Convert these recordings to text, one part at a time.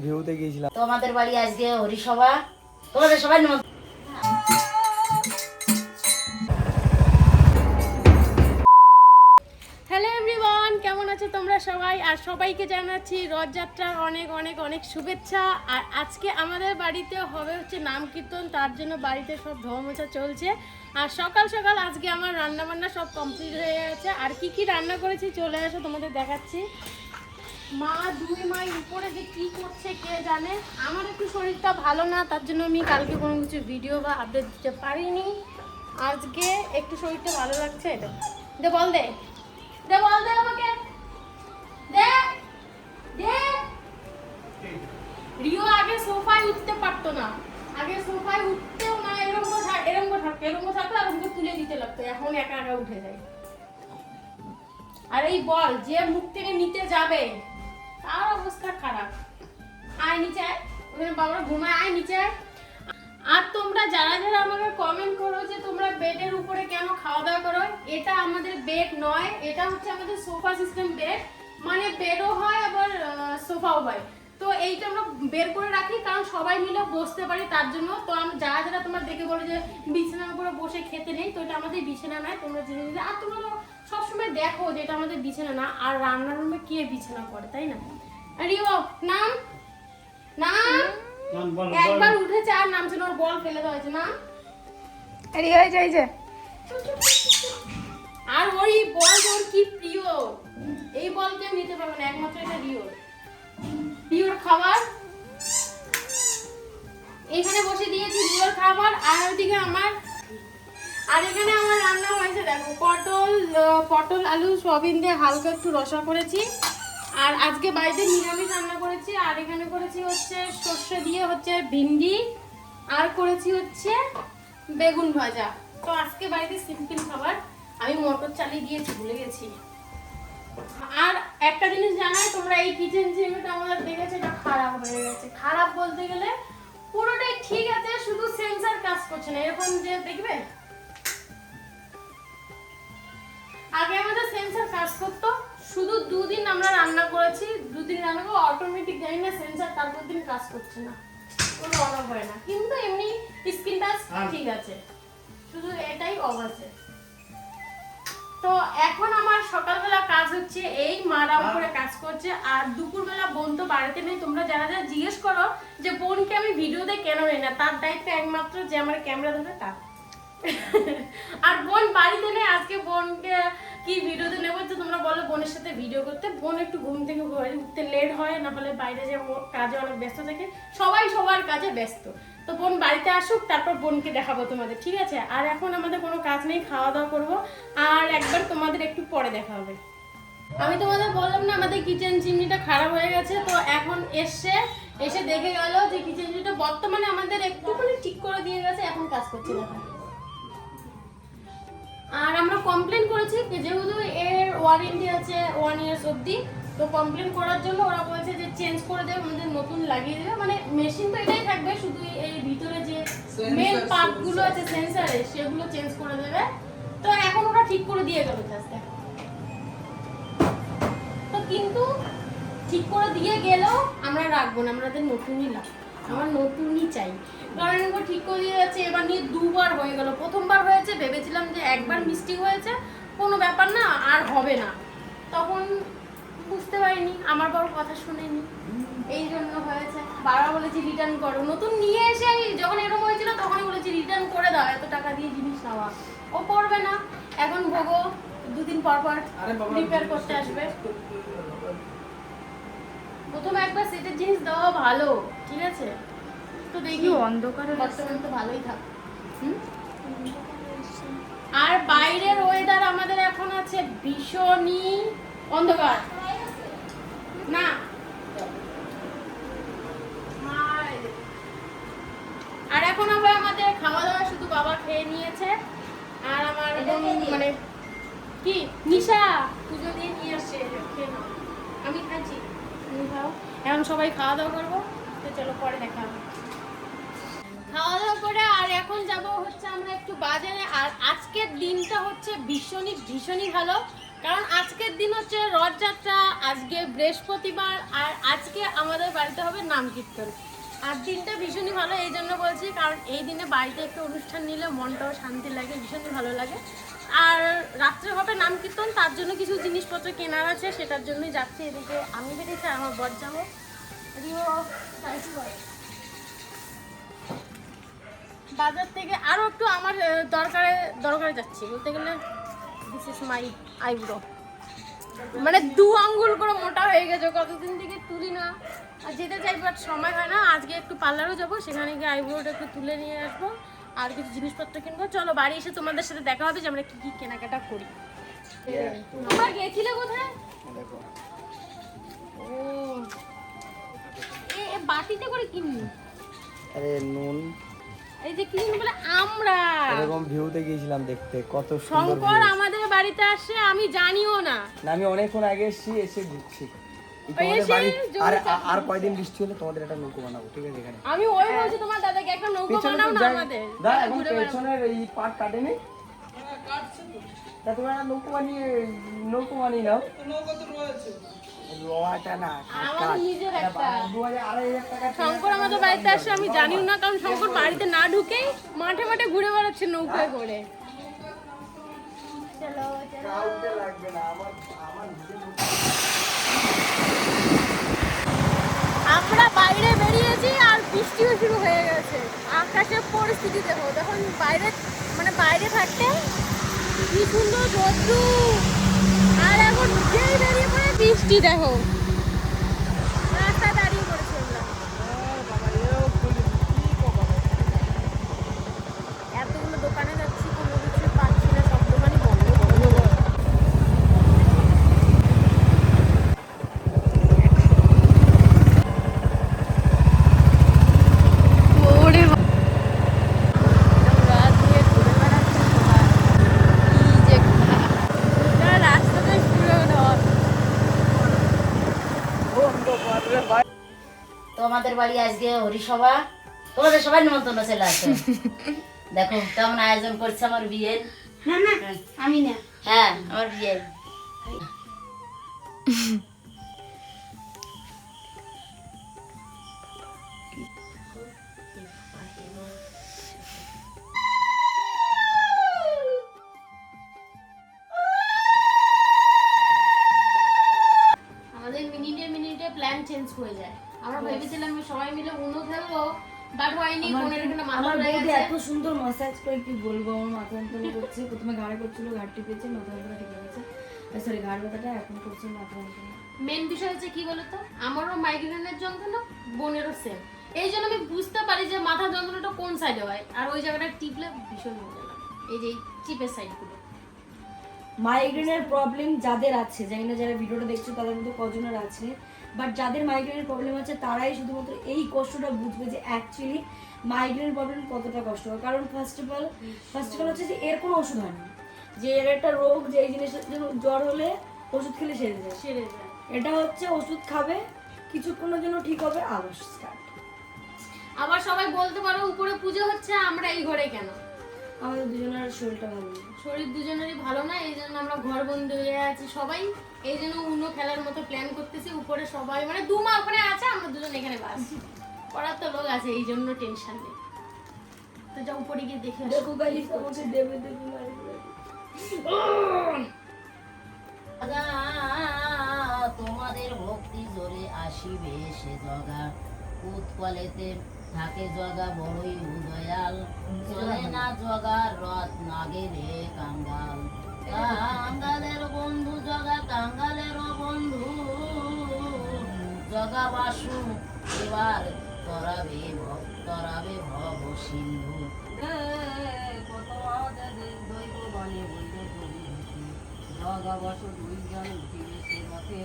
ভিউতে গিয়েছিলাম। তো আমাদের বাড়ি আজকে হরিসভা, তোমাদের সবাই হ্যালো এভরিওয়ান, কেমন আছো তোমরা সবাই? আর সবাইকে জানাচ্ছি রথযাত্রার অনেক অনেক অনেক শুভেচ্ছা। আর আজকে আমাদের বাড়িতে হবে হচ্ছে নাম কীর্তন, তার জন্য বাড়িতে সব ধোয়া মোছা চলছে। আর সকাল সকাল আজকে আমার রান্না বান্না সব কমপ্লিট হয়ে গেছে। আর কি কি রান্না করেছি চলে আসো, তোমাদের দেখাচ্ছি। মা দুই মাই উপরে যে কী করছে কে জানে। আমার একটু শরীরটা ভালো না, তার জন্য আমি কালকে কোনো কিছু ভিডিও বা আপডেট দিতে পারিনি। আজকে একটু শরীরটা ভালো লাগছে। এটা দে বল দে দে বল দে আমাকে দে দে। রিও আগে সোফায় উঠতে পারতো না, আগে সোফায় উঠতেও না, এরকম থাকতো আর আমাকে তুলে দিতে লাগতো। এখন একা একা উঠে যায়। আর এই বল যে মুখ থেকে নিতে যাবে তার অবস্থা খারাপ। আয় নিচে আয়, ওখানে বাবা ঘুমায়, আয় নিচে আয়। আর তোমরা যারা যারা আমাকে কমেন্ট করো যে তোমরা বেডের উপরে কেন খাওয়া দাওয়া করো, এটা আমাদের বেড নয়, এটা হচ্ছে আমাদের সোফা সিস্টেম বেড। মানে বেডও হয় আবার সোফাও হয়। তো এইটা আমরা বের করে রাখি কারণ সবাই মিলে বসতে পারি তার জন্য। তো যারা যারা তোমরা দেখে বলো যে বিছানার উপরে বসে খেতে নেই, তো এটা আমাদের বিছানা নয়, তোমরা জেনে নিলে। আর তোমরা সবসময় দেখো যে এটা আমাদের বিছানা না। আর রান্নার রুমে কে বিছানা করে, তাই না? রিও নাম নাম একবার উঠেছে আর নামছে না, ওর বল ফেলে দেওয়া হয়েছে না। আর ওই বল ওর কি প্রিয়, এই বল কেউ নিতে পারবে না, একমাত্র এটা রিওর খাবার। এখানে বসে দিয়েছি রিওর খাবার। আর ওইদিকে আমার, আর এখানে আমার রান্না হয়েছে দেখো, পটল আলু সয়াবিন দিয়ে হালকা একটু রসা করেছি। আর আজকে বাড়িতে নিরামিষ রান্না করেছি। আর এখানে করেছি হচ্ছে সর্ষে দিয়ে হচ্ছে ভিন্ডি, আর করেছি হচ্ছে বেগুন ভাজা। তো আজকে বাড়িতে সিম্পল খাবার। আমি মটর চালিয়ে দিয়েছি, ভুলে গেছি। আর একটা জিনিস জানাই, তোমরা এই কিচেন সিমেন্ট আমাদের দেখেছো, এটা খারাপ হয়ে গেছে। খারাপ বলতে গেলে পুরোটাই ঠিক আছে, শুধু সেন্সর কাজ করছে না। এরকম যে দেখবে আগে আমাদের সেন্সর কাজ করতো, শুধু দুদিন আমরা রান্না করেছি, দুদিন রান্না করে অটোমেটিক জানি না সেন্সর তারপর দিন কাজ করছে না, কোনো অন হয় না। কিন্তু এমনি স্ক্রিন টাচ ঠিক আছে, শুধু এটাই অফ আছে। তো এখন আমার সকালবেলা কাজ হচ্ছে এই মারা উপরে কাজ করছে। আর দুপুরবেলা বোন তো বাড়িতে নেই। তোমরা যারা যারা জিজ্ঞেস করো যে বোনকে আমি ভিডিওতে কেন নেই না, তার দায়িত্ব একমাত্র যে আমার ক্যামেরা ধরে তার। আর বোন বাড়িতে নেই, আজকে বোনকে কি ভিডিওতে নেবো যে তোমরা বলো বোনের সাথে ভিডিও করতে। বোন একটু ঘুম থেকে উঠতে লেট হয়, না হলে বাইরে যে কাজে অনেক ব্যস্ত থাকে, সবাই সবার কাজে ব্যস্ত। তো বোন বাড়িতে আসুক, তারপর বোনকে দেখাবো তোমাদের, ঠিক আছে? আর এখন আমাদের কোনো কাজ নেই, খাওয়া দাওয়া করবো। আর একবার তোমাদের একটু পরে দেখা হবে। আমি তোমাদের বললাম না আমাদের কিচেন চিমনিটা খারাপ হয়ে গেছে। তো এখন এসে দেখে গেল যে কিচেন চিমনিটা বর্তমানে আমাদের একটুখানি ঠিক করে দিয়ে গেছে, এখন কাজ করছে না। আর আমরা কমপ্লেন করেছি যেহেতু এর ওয়ারেন্টি আছে 1 ইয়ার্স অবধি। তো কমপ্লেন করার জন্য ওরা বলছে যে চেঞ্জ করে দেবে, আমাদের নতুন লাগিয়ে দেবে। মানে মেশিন তো এটাই থাকবে, শুধু এই ভিতরে যে মেন পার্টগুলো আছে সেন্সরে সেগুলো চেঞ্জ করে দেবে। তো এখন ওরা ঠিক করে দিয়ে গেল জাস্ট। তো কিন্তু ঠিক করে দিয়ে গেলেও আমরা রাখবো না, আমাদের নতুনই লাগবে, আমার নতুনই চাই। কারণ এবার ঠিক করে দিয়ে যাচ্ছে, এবার নিয়ে দুবার হয়ে গেল। প্রথমবার হয়েছে ভেবেছিলাম যে একবার মিস্টেক হয়েছে, কোনো ব্যাপার না, আর হবে না। তখন বুঝতে পারিনি, আমার বড় কথা শুনেনি, এই জন্য হয়েছে। বারবার বলেছি রিটার্ন করো। নতুন নিয়ে এসে যখন এরকম হয়েছিল তখনই বলেছি রিটার্ন করে দাও, এত টাকা দিয়ে জিনিস নেওয়া। ও করবে না, এখন ভোগো 2 দিন পর পর রিপেয়ার করতে আসবে। প্রথমে একবার সেটের জিনিস দেওয়া ভালো, ঠিক আছে? তো দেখি অন্ধকারে বর্তমানে তো ভালোই থাক। আর বাইরের ওয়েদার আমাদের এখন আছে ভীষণই অন্ধকার না। আর এখন আবার আমাদের খাওয়া দাওয়া শুধু বাবা খেয়ে নিয়েছে। আর আমার মানে কি নিশা পুজো দিয়ে নিয়ে আসছে, খেয়ে নাও। আমি খাচ্ছি, তুমি খাও। এখন সবাই খাওয়া দাওয়া করবো, তো চলো পরে দেখা হবে। খাওয়া দাওয়া করে আর এখন যাব হচ্ছে আমরা একটু বাজারে। আর আজকের দিনটা হচ্ছে ভীষণই ভালো। কারণ আজকের দিন হচ্ছে রথযাত্রা, আজকে বৃহস্পতিবার, আর আজকে আমাদের বাড়িতে হবে নাম কীর্তন। আর দিনটা ভীষণই ভালো, এই জন্য বলছি, কারণ এই দিনে বাড়িতে একটা অনুষ্ঠান নিলে মনটাও শান্তি লাগে, ভীষণই ভালো লাগে। আর রাত্রে হবে নাম কীর্তন, তার জন্য কিছু জিনিসপত্র কেনার আছে, সেটার জন্যই যাচ্ছি। এদিকে আমি বেরিয়েছি, আমার বর যাবো। বাজার থেকে আরও একটু আমার দরকারে যাচ্ছি, বলতে গেলে দিস ইজ মাই আইব্রো, মানে 2 আঙ্গুল করে মোটা হয়ে গেছে, কতদিন থেকে তুলি না। আর যেতে চাই বাট সময় হয় না। আজকে একটু পার্লারও যাবো, সেখানে গিয়ে আইব্রোটা একটু তুলে নিয়ে আসবো, আর কিছু জিনিসপত্র কিনবো। চলো বাড়ি এসে তোমাদের সাথে দেখা হবে যে আমরা কি কি কেনাকাটা করি। তোমরা গেছিলে কোথায়? ও এ বাটিতে করে কিনি, আরে নুন এই যে কি বলে আমরা এরকম ভিউতে গিয়েছিলাম দেখতে, কত সুন্দর শঙ্কর আমাদের বাড়িতে আসে, আমি জানিও না। না আমি অনেকক্ষণ আগে এসেছি, এসে ঘুরছি। এসে আর কয়দিন বৃষ্টি হলে তোমাদের একটা নৌকো বানাবো, ঠিক আছে? এখানে আমি ওই বলছি তোমার দাদাকে একটা নৌকো বানাও না আমাদের। দা এখন পেছনের এই পাট কাটেনি, তা তোমরা নৌকো বানিয়ে নাও। নৌকো তো রয়েছে, লোহাটা না আমার নিজের একটা। 2,000-2,500 টাকা। শঙ্কর আমাদের বাড়িতে আসে, আমি জানিও না, কারণ শঙ্কর বাড়িতে না ঢুকেই মাঠে মাঠে ঘুরে বেড়াচ্ছে নৌকায় করে। চলো কাউকে লাগবে না, আমার নিজের নৌকো। আমরা বাইরে বেরিয়েছি আর বৃষ্টিও শুরু হয়ে গেছে। আকাশের পরিস্থিতি দেখো, যখন বাইরে থাকতে কি সুন্দর রোদ্দুর, আর এখন যেই বেরিয়ে পড়ে বৃষ্টি দেখো, রাস্তায় দাঁড়িয়ে পড়েছি আমরা। এতগুলো দোকানে যাচ্ছি, কোনো কিছু পাচ্ছি না, সব দোকানই বন্ধ। তো আমাদের বাড়ি আজকে হরিসভা, তোমাদের সবাই নিমন্ত্রণ চলে আসে। দেখো কেমন আয়োজন করছে আমার বিয়ের। না না আমি না, হ্যাঁ আমার বিয়ের। আমাদের মিনিটে প্ল্যান চেঞ্জ হয়ে যায়। আমরা ভেবেছিলাম সবাই মিলে উনো খেলবো, বাট হয়নি। বোনের এখানে মাথা আমার ধরে বৌদি গেছে। এত সুন্দর ম্যাসাজ করে কি বলবো, আমার মাথা যন্ত্রণা করছে। প্রথমে ঘাড়ে করছিল, ঘাড় টিপেছে, মাথা যন্ত্রণা ঠিক হয়েছে। সরি ঘাড় ব্যথাটা এখন করছে মাথা যন্ত্রণা। মেন বিষয় হচ্ছে কি বলতো, আমারও মাইগ্রেনের যন্ত্রণা, বোনেরও সেম। এই জন্য আমি বুঝতে পারি যে মাথা যন্ত্রণাটা কোন সাইডে হয়, আর ওই জায়গাটা টিপলে ভীষণ মজা লাগে। এই যে চিপের সাইডগুলো। মাইগ্রেনের প্রবলেম যাদের আছে, জানি না যারা ভিডিওটা দেখছো তাদের মধ্যে কজনের আছে, বাট যাদের মাইগ্রেনের প্রবলেম আছে তারাই শুধুমাত্র এই কষ্টটা বুঝবে যে অ্যাকচুয়ালি মাইগ্রেনের প্রবলেম কতটা কষ্ট হয়। কারণ ফার্স্ট অফ অল হচ্ছে যে এর কোনো ওষুধ হয় না, যে এর একটা রোগ যে এই জিনিসটা জ্বর হলে ওষুধ খেলে সেরে যায়। এটা হচ্ছে ওষুধ খাবে, কিছুক্ষণের জন্য ঠিক হবে, আবার স্টার্ট। আবার সবাই বলতে পারো উপরে পুজো হচ্ছে, আমরা এই ঘরে কেন? আমাদের দুজনের শরীরটা ভালো নেই, শরীর দুজনেরই ভালো না, এই জন্য আমরা ঘর বন্ধ হয়ে আছি সবাই। এই জন্য উনো খেলার মতো প্ল্যান করতেছি। উপরে সবাই মানে 2 মা ওখানে আছে, আমরা দুজন এখানে বাস পড়ার তো লোক আছে, এই জন্য টেনশন নেই। তো যা উপরে গিয়ে দেখে আসি। দেখো গাইস আমাকে দেবে মারি। তোমাদের ভক্তি জোরে আসিবে সে জগা, উৎকলেতে থাকে জগা বড়ই উদয়াল, চলে না জগার রথ নাগে রে কাঙ্গাল। কাঙ্গালের বন্ধু জগা, কাঙ্গালেরও বন্ধু জগা বাসু, এবার তরাবে ভব সিন্ধু। কত দৈব বনে বইলে জগা বাসু, দুইজন উঠিবে সে রথে।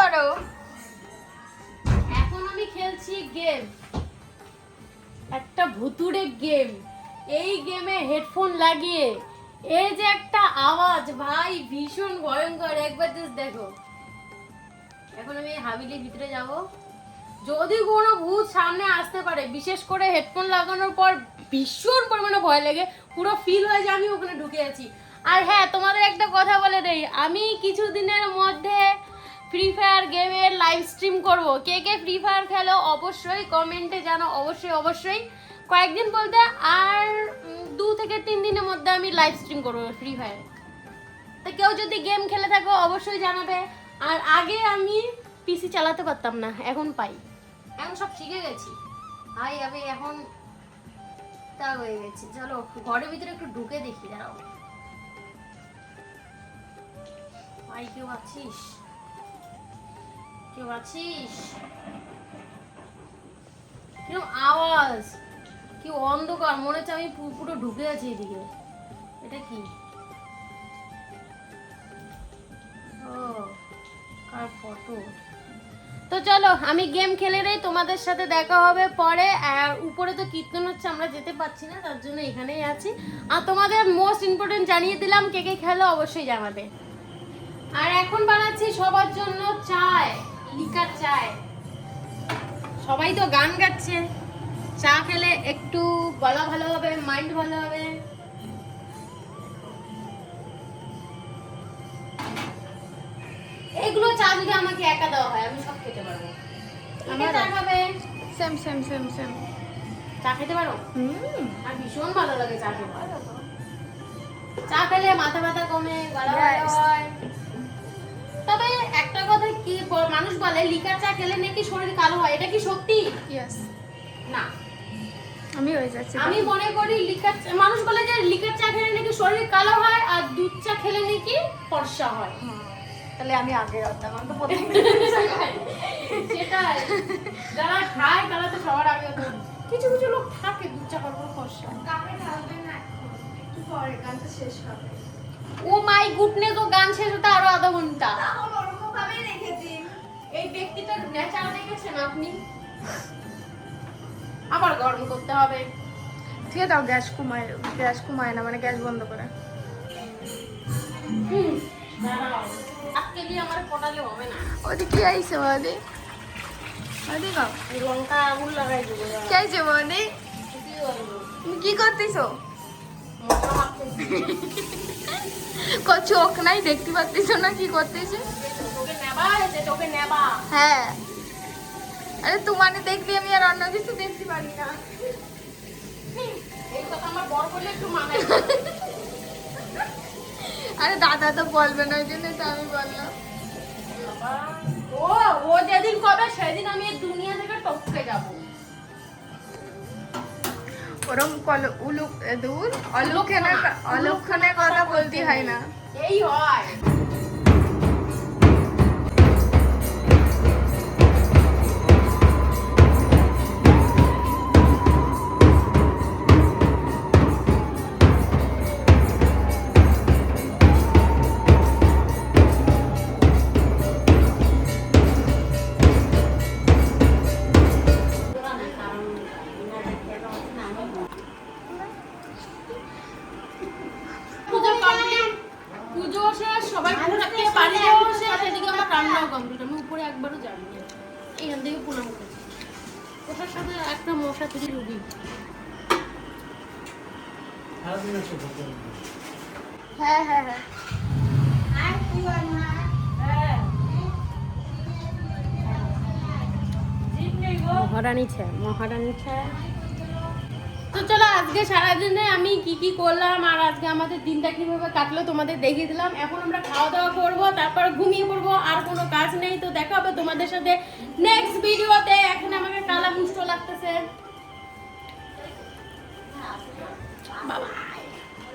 করো। এখন আমি খেলছি গেম, একটা ভুতুড়ে গেম। এই গেমে হেডফোন লাগিয়ে এই যে একটা আওয়াজ ভাই ভীষণ ভয়ঙ্কর, একবার জাস্ট দেখো। এখন আমি হাবিলির ভিতরে যাব, যদি কোনো ভূত সামনে আসতে পারে, বিশেষ করে হেডফোন লাগানোর পর ভীষণ পরিমাণে ভয় লাগে, পুরো ফিল হয় যে আমি ওখানে ঢুকে আছি। আর হ্যাঁ, তোমাদের একটা কথা বলে দেই, আমি কিছুদিনের মধ্যে ফ্রি ফায়ার গেমের লাইভ স্ট্রিম করব। কে কে ফ্রি ফায়ার খেলো অবশ্যই কমেন্টে জানো, অবশ্যই অবশ্যই। কয়েকদিন বলতে আর 2 থেকে 3 দিনের মধ্যে আমি লাইভ স্ট্রিম করবো ফ্রি ফায়ার। তো কেউ যদি গেম খেলে থাকো অবশ্যই জানাবে। আর আগে আমি পিসি চালাতে পারতাম না, এখন পাই, এখন সব শিখে গেছি ভাই। আমি এখন তা হয়ে গেছি। চলো ঘরের ভিতরে একটু ঢুকে দেখি, দাঁড়াও ভাই। কেউ আছিস? কেউ আছিস? কিরকম আওয়াজ, কি অন্ধকার, মনে হচ্ছে আমি পুরো ঢুকে আছি এদিকে। এটা কি? ও কার ফটো? তো চলো আমি গেম খেলে নেই, তোমাদের সাথে দেখা হবে পরে। আর উপরে তো কীর্তন হচ্ছে, আমরা যেতে পারছি না, তার জন্য এখানেই আছি। আর তোমাদের মোস্ট ইম্পর্টেন্ট জানিয়ে দিলাম, কে কে খেলো অবশ্যই জানাবে। আর এখন বানাচ্ছি সবার জন্য চায়, লিকার চায়। সবাই তো গান গাচ্ছে, চা খেলে একটু গলা ভালো হবে, মাইন্ড ভালো হবে। এগুলো চা যদি আমাকে একা দেওয়া হয় আমি সব খেতে পারবো। আমার চা খাবে? Same same same same. চা খেতে পারো? আর ভীষণ ভালো লাগে চা খেতে। চা খেলে মাথা ব্যথা কমে, গলা ভালো হয়। তবে একটা কথা কি মানুষ বলে, লিকার চা খেলে নাকি শরীর কালো হয়, এটা কি সত্যি? ইয়েস, না, আমি হয়ে যাচ্ছি। আমি মনে করি মানুষ বলে যে লিকার চা খেলে নাকি শরীর কালো হয়, আর দুধ চা খেলে নাকি ফর্সা হয়। তাহলে আমি আগে রাখতাম, আমি তো প্রথম। সেটাই, যারা খায় তারা তো সবার আগে হতো। কিছু কিছু লোক থাকে দুধ চা খাওয়ার পর ফর্সা। ও মাই গুডনেস, ও গান শেষ হতে আরো আধা ঘন্টা। এই ব্যক্তিটার নেচার দেখেছেন আপনি? আবার গরম করতে হবে। ঠিক আছে, গ্যাস কমায় না, মানে গ্যাস বন্ধ করে। দাঁড়াও, আজকে দিয়ে আমার পটালে হবে না। ওদি কি আইছে বৌদি? ওদি গো এই লঙ্কা আগুন লাগাই দেবো। কি আইছে বৌদি? তুমি কি করতেছো? মশলা মাখতেছি। চোখ নাই, দেখতে পাচ্ছিস না কি করতেছে? তোকে নেবা, এসে তোকে নেবা। হ্যাঁ, আরে তোমাকে দেখলে আমি আর অন্য কিছু দেখতে পারি না। এই কথা আমার বড় করলে একটু মানায়। আরে দাদা তো বলবে না, ওই জন্য তো আমি বললাম। ও যেদিন কবে সেদিন আমি এই দুনিয়া থেকে টপকে যাব। ওরম অলক্ষণে কথা বলতে হয় না। এই হয়। পুজো শেষ, সবাই পুজোকে বাড়ি যাওয়া শেষ, এদিকে আমার রান্নাও কমপ্লিট। আমি উপরে একবারও যাইনি, এইখান থেকে প্রণাম করেছি। ওটার সাথে একটা মশা থেকে রুগী। হ্যাঁ হ্যাঁ হ্যাঁ, মহারানী ছে। তো চলো আজকে সারাদিনে আমি কি কি করলাম আর আজকে আমাদের দিনটা কিভাবে কাটলো তোমাদের দেখিয়ে দিলাম। এখন আমরা খাওয়া দাওয়া করবো, তারপর ঘুমিয়ে পড়বো, আর কোনো কাজ নেই। তো দেখা হবে তোমাদের সাথে নেক্সট ভিডিওতে। এখন আমাকে কালা মুষ্ট লাগতেছে। বাবা।